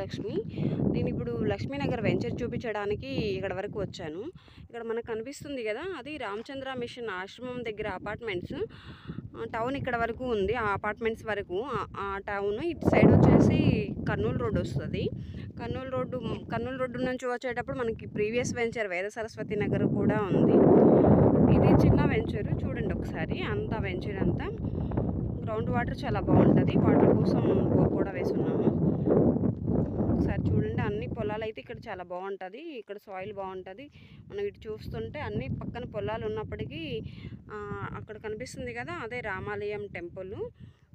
లక్ష్మి. నేను ఇప్పుడు లక్ష్మీనగర్ వెంచర్ చూపించడానికి ఇక్కడ వరకు వచ్చాను. ఇక్కడ మనకు కనిపిస్తుంది కదా, అది రామచంద్ర మిషన్ ఆశ్రమం దగ్గర అపార్ట్మెంట్స్. టౌన్ ఇక్కడ వరకు ఉంది, ఆ అపార్ట్మెంట్స్ వరకు ఆ టౌన్. ఇటు సైడ్ వచ్చేసి కర్నూలు రోడ్ వస్తుంది. కర్నూలు రోడ్డు నుంచి వచ్చేటప్పుడు మనకి ప్రీవియస్ వెంచర్ వేద సరస్వతి నగర్ కూడా ఉంది. ఇది చిన్న వెంచర్ చూడండి ఒకసారి. అంతా వెంచర్ అంతా గ్రౌండ్ వాటర్ చాలా బాగుంటుంది. వాటర్ కోసం బోర్ కూడా వేసున్నాము. ఒకసారి చూడండి, అన్ని పొలాలు అయితే ఇక్కడ చాలా బాగుంటుంది. ఇక్కడ సాయిల్ బాగుంటుంది. మనం ఇటు చూస్తుంటే అన్ని పక్కన పొలాలు ఉన్నప్పటికీ అక్కడ కనిపిస్తుంది కదా, అదే రామాలయం టెంపుల్.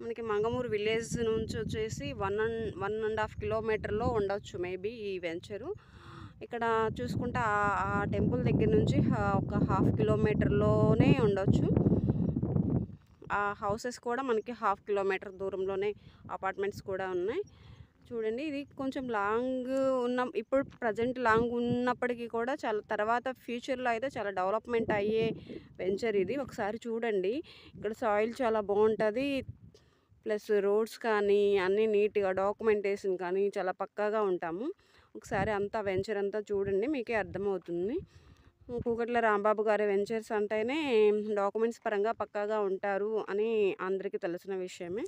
మనకి మంగమూరు విలేజ్ నుంచి వచ్చేసి 1.5 కిలోమీటర్లో ఉండొచ్చు మేబీ ఈ వెంచరు. ఇక్కడ చూసుకుంటే ఆ టెంపుల్ దగ్గర నుంచి ఒక 1/2 కిలోమీటర్లోనే ఉండొచ్చు. ఆ హౌసెస్ కూడా మనకి 1/2 కిలోమీటర్ దూరంలోనే అపార్ట్మెంట్స్ కూడా ఉన్నాయి. చూడండి, ఇది కొంచెం లాంగ్ ఇప్పుడు ప్రజెంట్ లాంగ్ ఉన్నప్పటికీ కూడా చాలా తర్వాత ఫ్యూచర్లో అయితే చాలా డెవలప్మెంట్ అయ్యే వెంచర్ ఇది. ఒకసారి చూడండి, ఇక్కడ సాయిల్ చాలా బాగుంటుంది. ప్లస్ రోడ్స్ కానీ అన్నీ నీట్గా డాక్యుమెంటేషన్ కానీ చాలా పక్కాగా ఉంటాము. ఒకసారి అంతా వెంచర్ అంతా చూడండి, మీకే అర్థమవుతుంది. కూకట్ల రాంబాబు గారి వెంచర్స్ అంటేనే డాక్యుమెంట్స్ పరంగా పక్కాగా ఉంటారు అని అందరికీ తెలిసిన విషయమే.